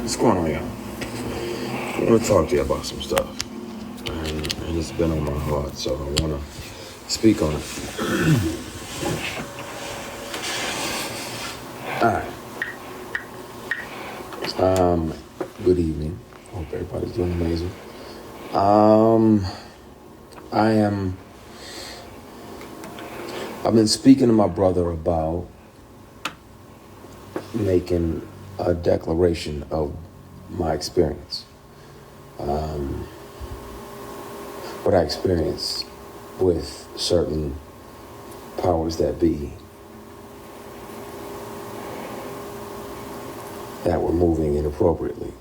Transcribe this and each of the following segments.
What's going on, y'all? I want to talk to you about some stuff, and it's been on my heart, so I want to speak on it. All right. Good evening. Hope everybody's doing amazing. I've been speaking to my brother about making a declaration of my experience. What I experienced with certain powers that be that were moving inappropriately.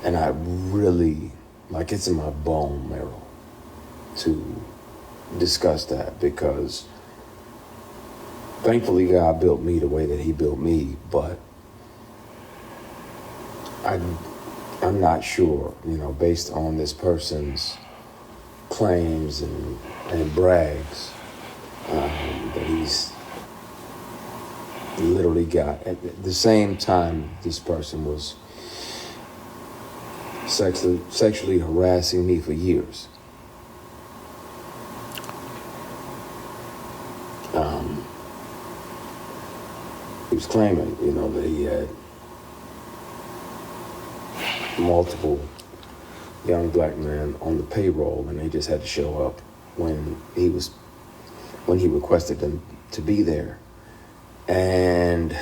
And I really, it's in my bone marrow to discuss that, because thankfully God built me the way that he built me, but I'm not sure, based on this person's claims and brags, that he's literally got, at the same time this person was sexually harassing me for years. He was claiming, that he had multiple young black men on the payroll, and they just had to show up when he requested them to be there. And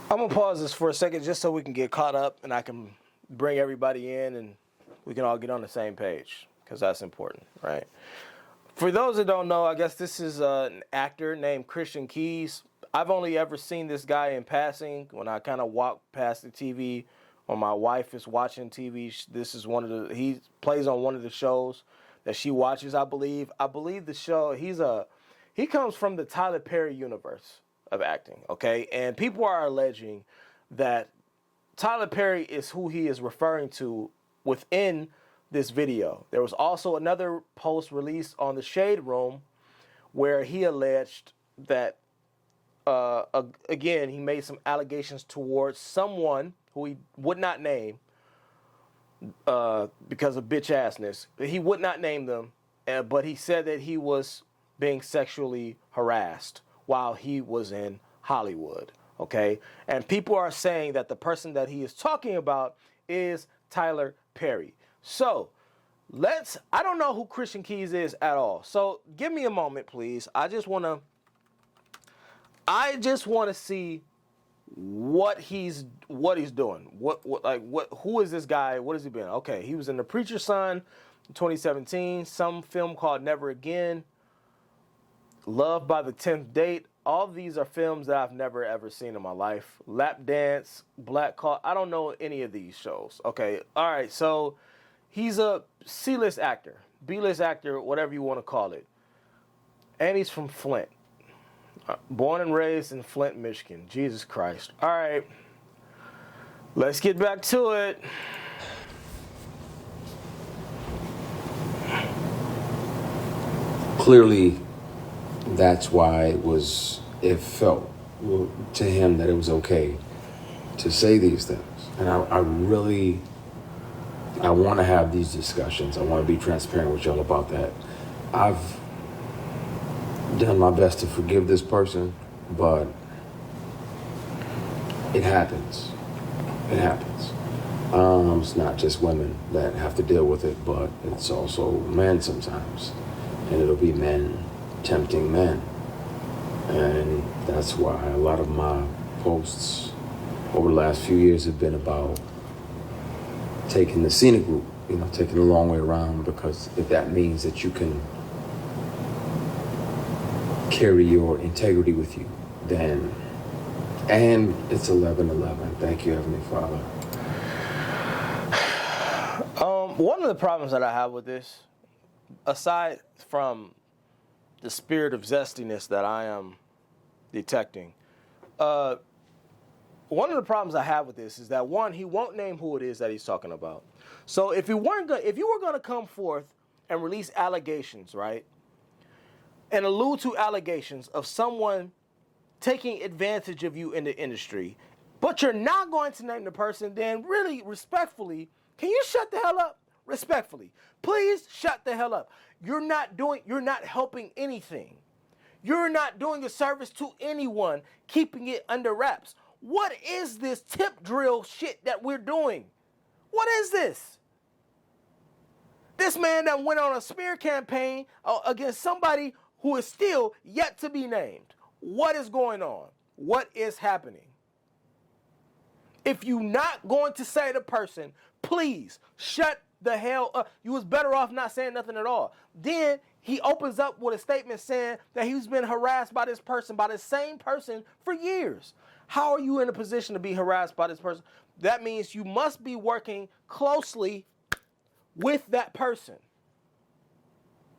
I'm gonna pause this for a second just so we can get caught up and I can bring everybody in and we can all get on the same page, because that's important, right? For those that don't know, I guess this is an actor named Christian Keys. I've only ever seen this guy in passing when I kind of walk past the TV or my wife is watching TV. This is he plays on one of the shows that she watches, I believe. I believe the show, he comes from the Tyler Perry universe of acting, okay? And people are alleging that Tyler Perry is who he is referring to within this video. There was also another post released on the Shade Room where he alleged that, again, he made some allegations towards someone who he would not name because of bitch-assness. He would not name them, but he said that he was being sexually harassed while he was in Hollywood, okay? And people are saying that the person that he is talking about is Tyler Perry. So, I don't know who Christian Keys is at all. So, give me a moment, please. I just want to see what he's doing. Who is this guy? What has he been? Okay, he was in The Preacher's Son in 2017, some film called Never Again, Love by the 10th Date. All of these are films that I've never ever seen in my life. Lap Dance, Black Call. I don't know any of these shows. Okay, all right, so he's a C-list actor, B-list actor, whatever you want to call it. And he's from Flint. Born and raised in Flint, Michigan. Jesus Christ. All right. Let's get back to it. clearly that's why it felt to him that it was okay to say these things. And I want to have these discussions. I want to be transparent with y'all about that. I've done my best to forgive this person, but it happens. It happens. It's not just women that have to deal with it, but it's also men sometimes. And it'll be men tempting men. And that's why a lot of my posts over the last few years have been about taking the scenic route, taking the long way around, because if that means that you can carry your integrity with you, then, and it's 11:11. Thank you, Heavenly Father. One of the problems that I have with this, aside from the spirit of zestiness that I am detecting, one of the problems I have with this is that, one, he won't name who it is that he's talking about. So if you were going to come forth and release allegations, right, and allude to allegations of someone taking advantage of you in the industry, but you're not going to name the person, then really, respectfully, can you shut the hell up? Respectfully. Please shut the hell up. You're not helping anything. You're not doing a service to anyone, keeping it under wraps. What is this tip drill shit that we're doing? What is this? This man that went on a smear campaign against somebody who is still yet to be named. What is going on? What is happening? If you're not going to say the person, please shut the hell up. You was better off not saying nothing at all. Then he opens up with a statement saying that he's been harassed by this person, by the same person for years. How are you in a position to be harassed by this person? That means you must be working closely with that person.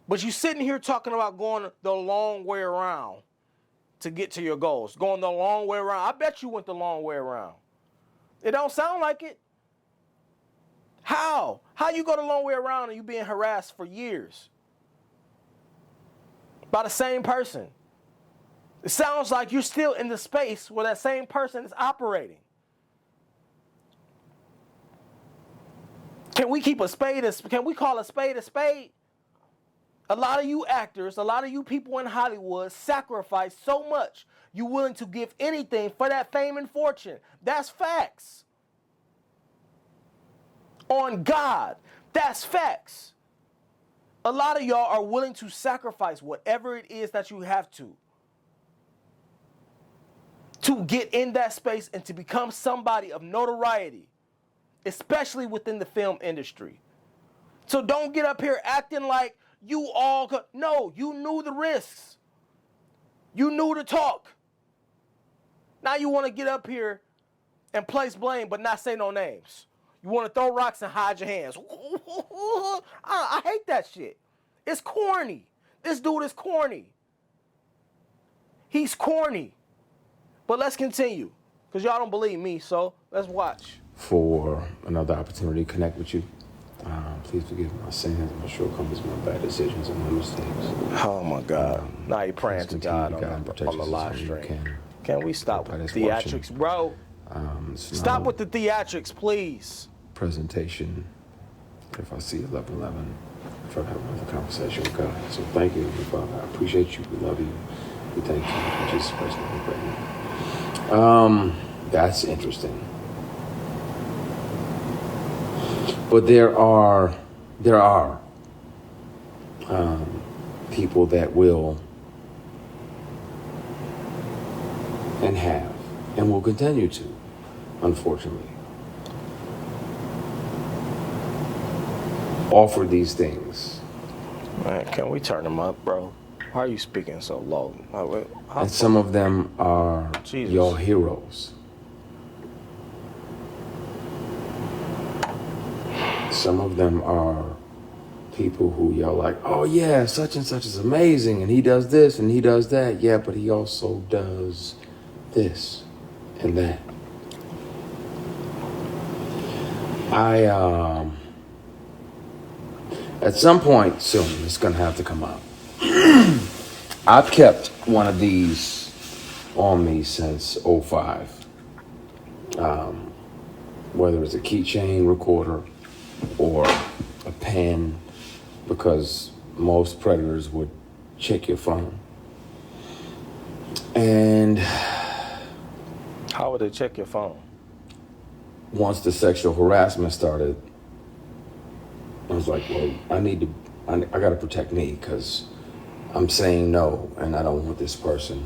But you sitting here talking about going the long way around to get to your goals. Going the long way around. I bet you went the long way around. It don't sound like it. How? How you go the long way around and you being harassed for years? By the same person. It sounds like you're still in the space where that same person is operating. Can we keep a spade can we call a spade a spade? A lot of you actors, a lot of you people in Hollywood sacrifice so much. You're willing to give anything for that fame and fortune. That's facts. On God, that's facts. A lot of y'all are willing to sacrifice whatever it is that you have to get in that space and to become somebody of notoriety, especially within the film industry. So don't get up here acting like you all no, you knew the risks. You knew the talk. Now you want to get up here and place blame but not say no names. You want to throw rocks and hide your hands. I hate that shit. It's corny. This dude is corny. He's corny. But let's continue, because y'all don't believe me, so let's watch. For another opportunity to connect with you. Please forgive my sins, my shortcomings, my bad decisions, and my mistakes. Oh my God. Now you're praying to God on the live stream. Can we stop with the theatrics, bro? Stop with the theatrics, please. Presentation. If I see 11:11, try to have another conversation with God. So thank you, Father. I appreciate you. We love you. We thank you. In Jesus Christ, we pray. That's interesting. But there are people that will and have and will continue to, unfortunately, offer these things. Man, can we turn them up, bro? Why are you speaking so low? And some of them are your heroes. Some of them are people who you're like, oh yeah, such and such is amazing, and he does this and he does that. Yeah, but he also does this and that. At some point soon, it's gonna have to come out. I've kept one of these on me since 2005. Whether it's a keychain recorder or a pen, because most predators would check your phone. And how would they check your phone? Once the sexual harassment started, I was like, well, I gotta protect me, because I'm saying no, and I don't want this person,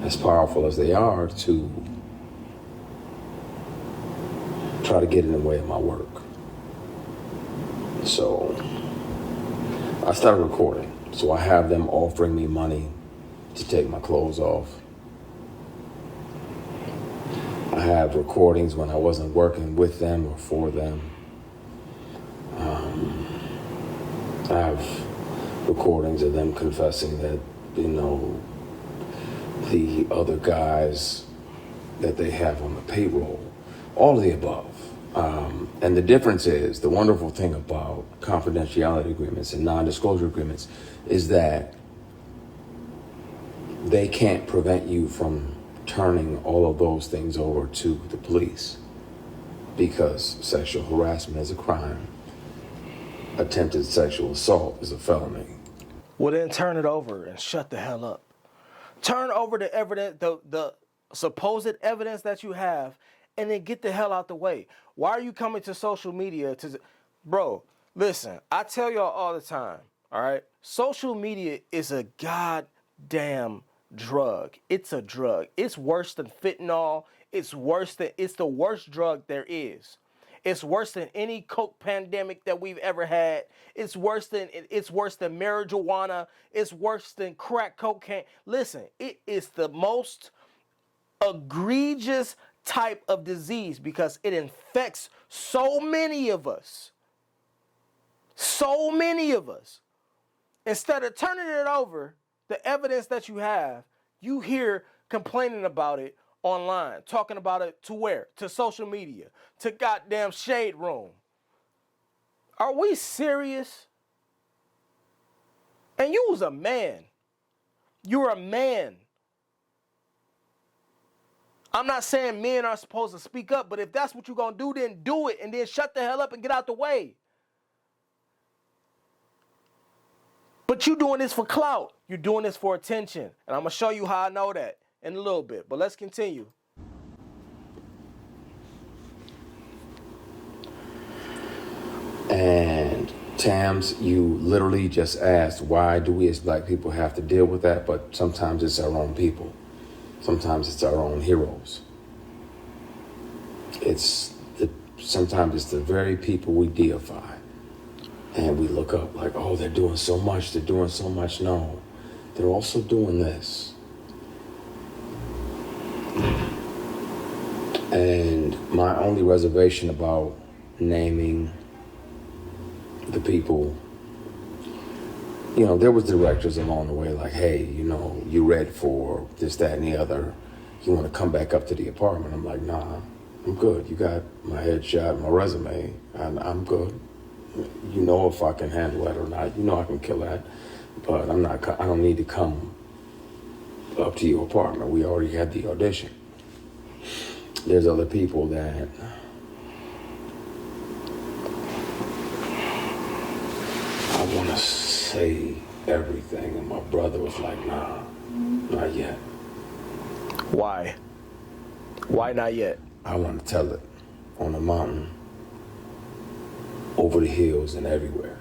as powerful as they are, to try to get in the way of my work. So I started recording. So I have them offering me money to take my clothes off. I have recordings when I wasn't working with them or for them. I have recordings of them confessing that, the other guys that they have on the payroll, all of the above. And the difference is, the wonderful thing about confidentiality agreements and non-disclosure agreements is that they can't prevent you from turning all of those things over to the police, because sexual harassment is a crime. Attempted sexual assault is a felony. Well, then turn it over and shut the hell up. Turn over the evidence, the supposed evidence that you have, and then get the hell out the way. Why are you coming to social media to... Bro, listen, I tell y'all all the time, all right? Social media is a goddamn drug. It's a drug. It's worse than fentanyl. It's the worst drug there is. It's worse than any coke pandemic that we've ever had. It's worse than marijuana. It's worse than crack cocaine. Listen, it is the most egregious type of disease because it infects so many of us. So many of us. Instead of turning it over, the evidence that you have, you hear complaining about it online, talking about it to where? To social media, to goddamn Shade Room. Are we serious? And you was a man. You're a man. I'm not saying men are supposed to speak up, but if that's what you're going to do, then do it, and then shut the hell up and get out the way. But you're doing this for clout. You're doing this for attention. And I'm going to show you how I know that in a little bit. But let's continue. And Tams, you literally just asked, why do we as black people have to deal with that? But sometimes it's our own people. Sometimes it's our own heroes. Sometimes it's the very people we deify. And we look up like, oh, they're doing so much. They're doing so much. No, they're also doing this. And my only reservation about naming the people, there was directors along the way like, hey, you read for this, that, and the other. You want to come back up to the apartment? I'm like, nah, I'm good. You got my headshot, my resume, and I'm good. If I can handle that or not. I can kill that, but I don't need to come up to your apartment. We already had the audition. There's other people that I want to say everything, and my brother was like, nah, not yet. Why? Why not yet? I want to tell it on the mountain, over the hills, and everywhere.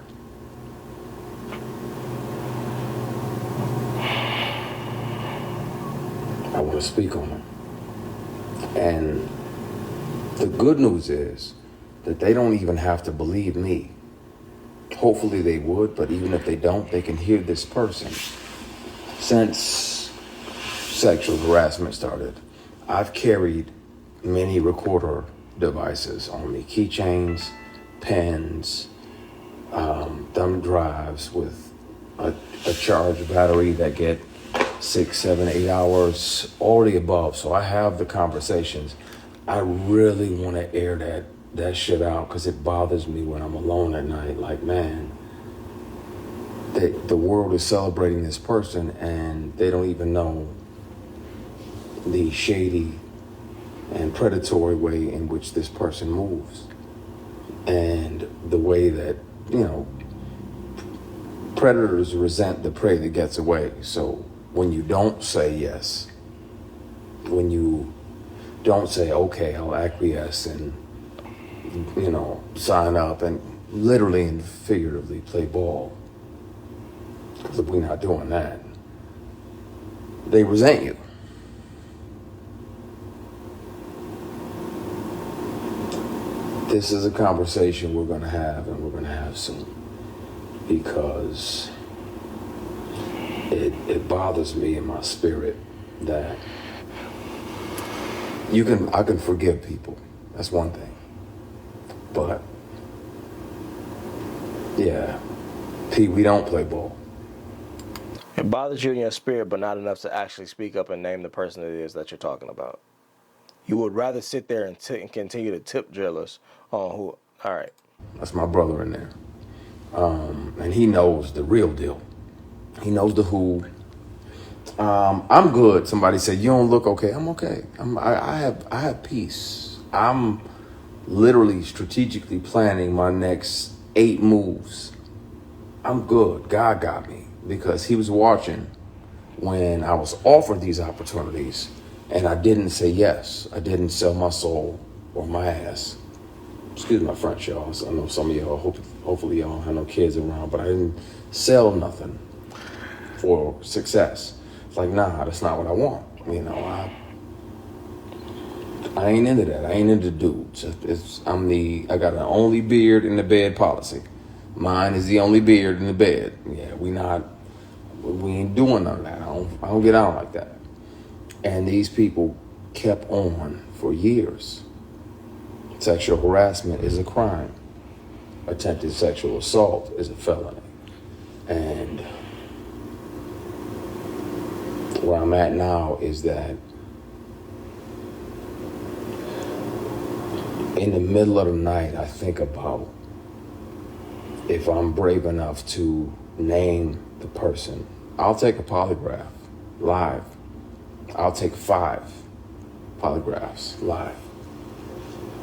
I want to speak on it. And the good news is that they don't even have to believe me. Hopefully they would, but even if they don't, they can hear this person. Since sexual harassment started, I've carried many recorder devices on me, keychains, pens, thumb drives with a charged battery that get 6, 7, 8 hours, all the above. So I have the conversations. I really want to air that shit out because it bothers me when I'm alone at night. Like, man, the world is celebrating this person and they don't even know the shady and predatory way in which this person moves. And the way that, predators resent the prey that gets away. So when you don't say yes, when you don't say, okay, I'll acquiesce and, sign up and literally and figuratively play ball, because if we're not doing that, they resent you. This is a conversation we're going to have, and we're going to have soon, because it bothers me in my spirit that I can forgive people. That's one thing. But yeah, Pete, we don't play ball. It bothers you in your spirit, but not enough to actually speak up and name the person it is that you're talking about. You would rather sit there and continue to tip drill us on who. All right. That's my brother in there. And he knows the real deal. He knows the who. I'm good. Somebody said you don't look okay. I'm okay. I have peace. I'm literally strategically planning my next 8 moves. I'm good. God got me because He was watching when I was offered these opportunities, and I didn't say yes. I didn't sell my soul or my ass. Excuse my French, y'all. So I know some of y'all, hopefully y'all have no kids around, but I didn't sell nothing for success. It's like, nah, that's not what I want. You know, I ain't into that. I ain't into dudes. I got an only beard in the bed policy. Mine is the only beard in the bed. Yeah, we ain't doing none of that. I don't get out like that. And these people kept on for years. Sexual harassment is a crime. Attempted sexual assault is a felony. And where I'm at now is that in the middle of the night, I think about if I'm brave enough to name the person. I'll take a polygraph live. I'll take 5 polygraphs live.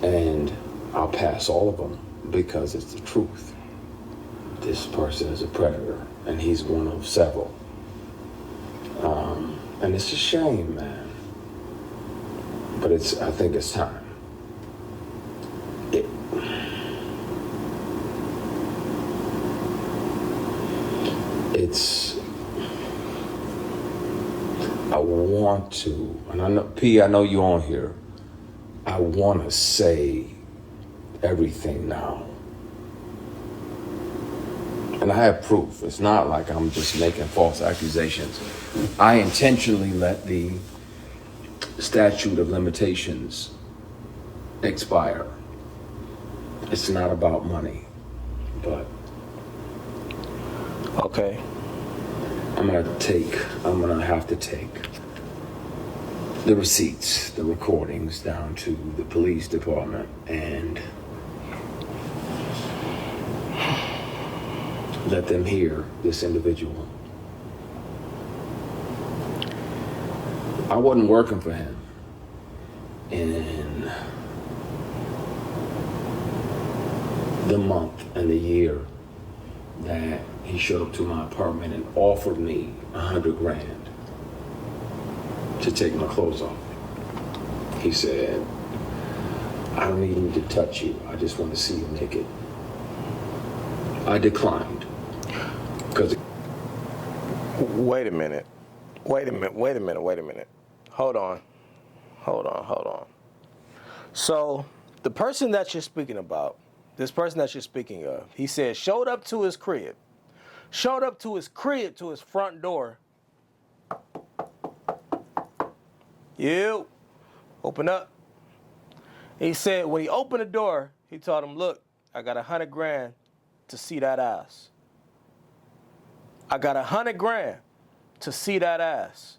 And I'll pass all of them because it's the truth. This person is a predator, and he's one of several. And it's a shame, man. But I think it's time. I want to, and I know, P, I know you on here. I want to say everything now. And I have proof. It's not like I'm just making false accusations. I intentionally let the statute of limitations expire. It's not about money, but Okay. I'm gonna have to take the receipts, the recordings down to the police department and let them hear this individual. I wasn't working for him in the month and the year that he showed up to my apartment and offered me $100,000 to take my clothes off. He said, I don't even need to touch you. I just want to see you naked. I declined. Because Wait a minute. Hold on. So, the person that you're speaking about, this person that you're speaking of, he said showed up to his crib, to his front door. You, open up. He said when he opened the door, he told him, look, I got $100,000 to see that ass. I got $100,000 to see that ass.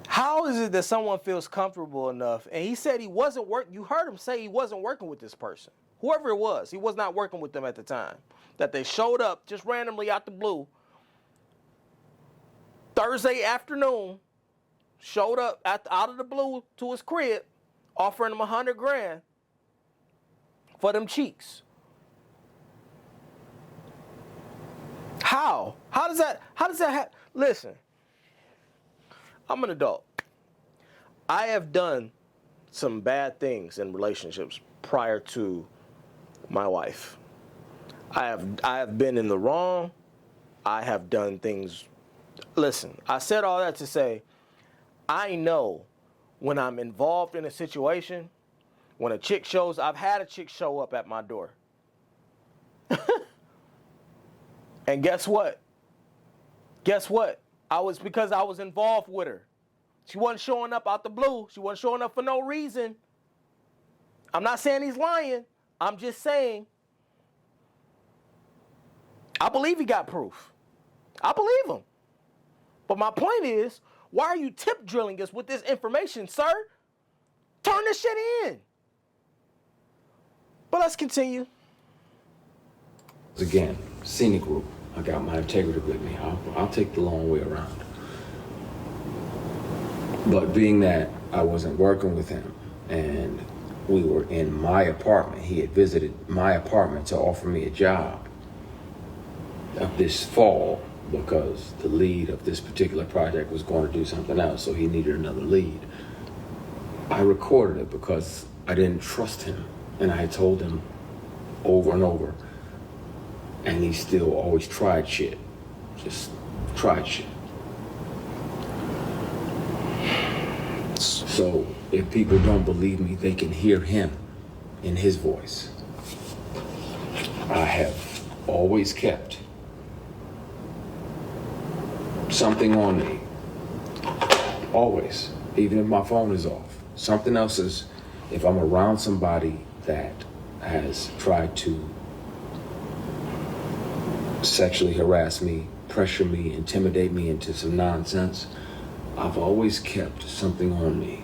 How is it that someone feels comfortable enough? And he said he wasn't working. You heard him say he wasn't working with this person. Whoever it was, he was not working with them at the time. That they showed up just randomly out the blue. Thursday afternoon, showed up out of the blue to his crib, offering him $100,000 for them cheeks. How? How does that happen? Listen, I'm an adult. I have done some bad things in relationships prior to my wife. I have been in the wrong. I have done things. Listen, I said all that to say, I know when I'm involved in a situation, when I've had a chick show up at my door. And guess what? Because I was involved with her. She wasn't showing up out the blue. She wasn't showing up for no reason. I'm not saying he's lying. I'm just saying, I believe he got proof. I believe him. But my point is, why are you tip drilling us with this information, sir? Turn this shit in. But let's continue. again, scenic route, I got my integrity with me. I'll take the long way around. But being that I wasn't working with him and we were in my apartment, he had visited my apartment to offer me a job this fall because the lead of this particular project was going to do something else, so he needed another lead. I recorded it because I didn't trust him, and I had told him over and over, and he still always tried shit. Just tried shit. So if people don't believe me, they can hear him in his voice. I have always kept something on me. Always. Even if my phone is off. Something else is, if I'm around somebody that has tried to sexually harass me, pressure me, intimidate me into some nonsense, I've always kept something on me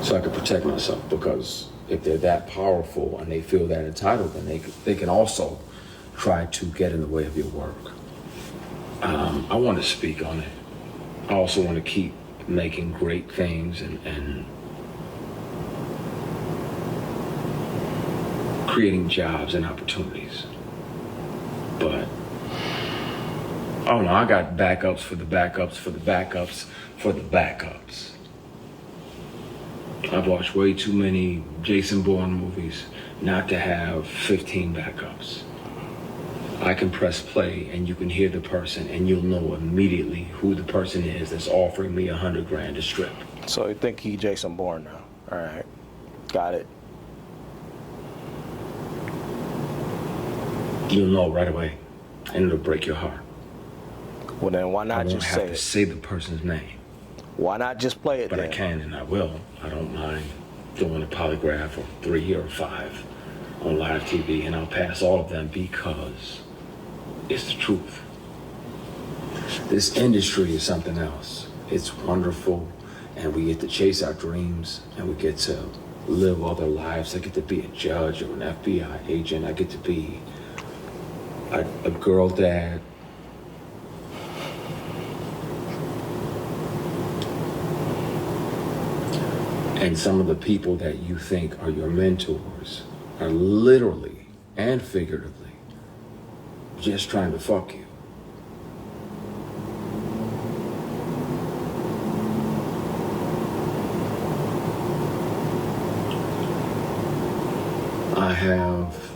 so I can protect myself, because if they're that powerful and they feel that entitled, then they can also try to get in the way of your work. I want to speak on it. I also want to keep making great things and creating jobs and opportunities. But I don't know, I got backups for the backups for the backups for the backups. I've watched way too many Jason Bourne movies not to have 15 backups. I can press play and you can hear the person and you'll know immediately who the person is that's offering me $100,000 to strip. So you think he Jason Bourne now? All right, got it. You'll know right away, and it'll break your heart. Well, then why not just say it? I won't have to say the person's name. Why not just play it but then? I can and I will. I don't mind doing a polygraph or 3 or 5 on live TV, and I'll pass all of them because it's the truth. This industry is something else. It's wonderful, and we get to chase our dreams, and we get to live other lives. I get to be a judge or an FBI agent. I get to be a girl dad. And some of the people that you think are your mentors are literally and figuratively just trying to fuck you. I have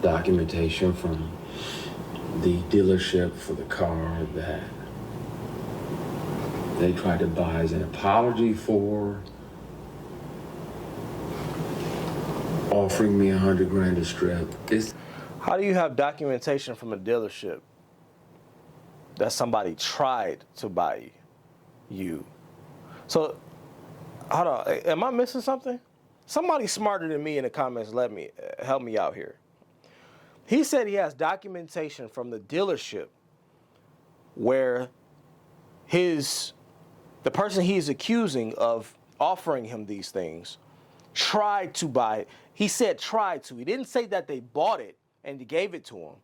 documentation from the dealership for the car that they tried to buy as an apology for offering me $100,000 to strip. How do you have documentation from a dealership that somebody tried to buy you? So, hold on, am I missing something? Somebody smarter than me in the comments, help me out here. He said he has documentation from the dealership where the person he's accusing of offering him these things tried to buy it. He said tried to. He didn't say that they bought it and gave it to him.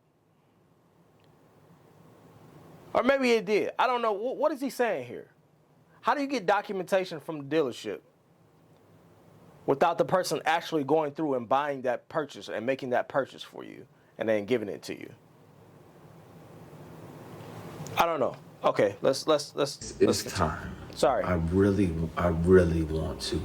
Or maybe it did. I don't know. What is he saying here? How do you get documentation from the dealership without the person actually going through and buying that purchase and making that purchase for you and then giving it to you? I don't know. Okay, let's It's time. Sorry. I really want to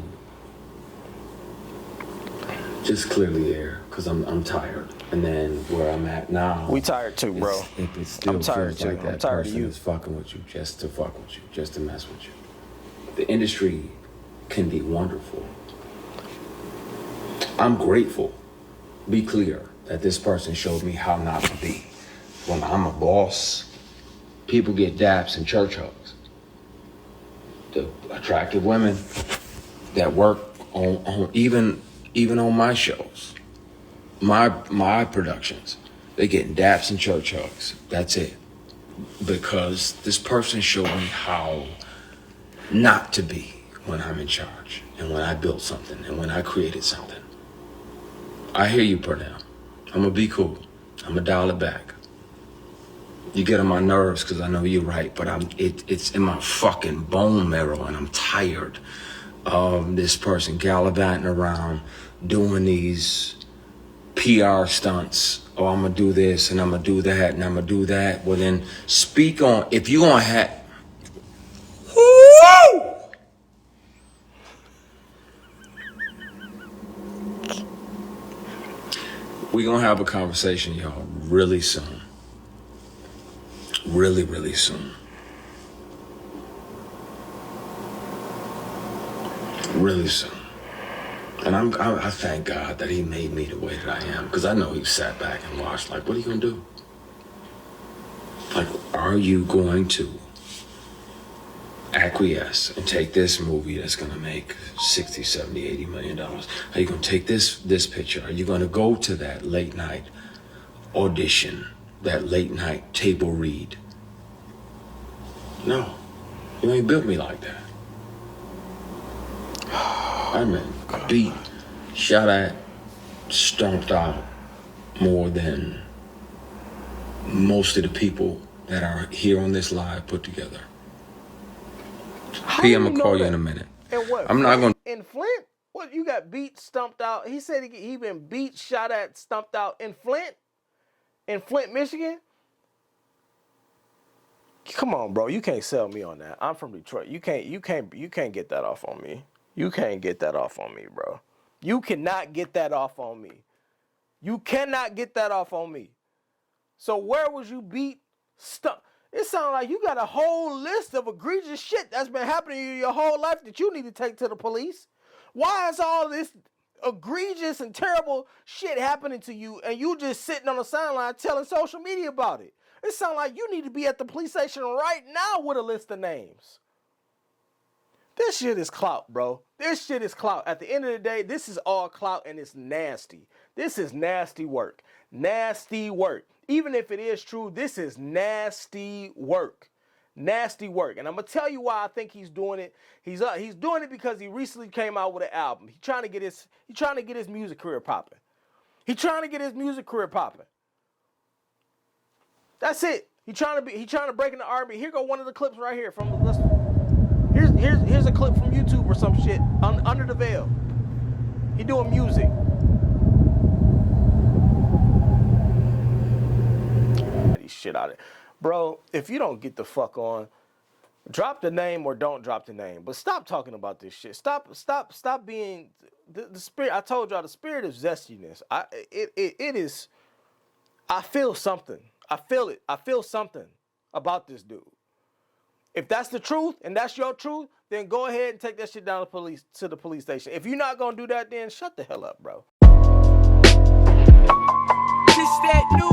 just clear the air because I'm tired. And then where I'm at now, We tired too, bro. It still I'm tired feels too. like I'm that tired of person you. is fucking with you just to fuck with you, just to mess with you. The industry can be wonderful. I'm grateful, be clear, that this person showed me how not to be. When I'm a boss, people get daps and church hugs. The attractive women that work on even on my shows, my productions, they getting daps and church hugs. That's it. Because this person showed me how not to be when I'm in charge and when I built something and when I created something. I hear you, Pernell. I'm gonna be cool. I'm gonna dial it back. You get on my nerves because I know you're right, but it's in my fucking bone marrow, and I'm tired of this person gallivanting around doing these PR stunts. Oh, I'm gonna do this and I'm gonna do that and I'm gonna do that. Well, then speak on, if you gonna have, woo! We gonna have a conversation, y'all, really soon. Really, really soon. Really soon. And I thank God that he made me the way that I am, because I know he sat back and watched, like, what are you gonna do? Like, are you going to acquiesce and take this movie that's gonna make 60, 70, 80 million dollars? Are you gonna take this picture? Are you gonna go to that late night audition, that late night table read? No, you ain't built me like that. I'm beat, shot at, stomped out more than most of the people that are here on this live put together. P, I'm gonna call you in a minute. And what? I'm not gonna. In Flint? What, you got beat, stumped out? He said he been beat, shot at, stumped out in Flint? In Flint, Michigan? Come on, bro. You can't sell me on that. I'm from Detroit. You can't get that off on me. You can't get that off on me, bro. You cannot get that off on me. You cannot get that off on me. So where was you beat? It sounds like you got a whole list of egregious shit that's been happening to you your whole life that you need to take to the police. Why is all this egregious and terrible shit happening to you and you just sitting on the sideline telling social media about it? It sounds like you need to be at the police station right now with a list of names. This shit is clout, bro. This shit is clout. At the end of the day, this is all clout and it's nasty. This is nasty work. Nasty work. Even if it is true, this is nasty work. Nasty work. And I'm going to tell you why I think he's doing it. He's doing it because he recently came out with an album. He's trying to get his music career popping. He's trying to get his music career popping. That's it. He's trying to break into R&B. Here go one of the clips right here from Here's a clip from YouTube or some shit under the veil. He doing music. Shit out of it. Bro, if you don't get the fuck on, drop the name or don't drop the name. But stop talking about this shit. Stop being the spirit. I told y'all the spirit of zestiness. It is. I feel something. I feel it. I feel something about this dude. If that's the truth and that's your truth, then go ahead and take that shit down to the police station. If you're not gonna do that, then shut the hell up, bro. Just that new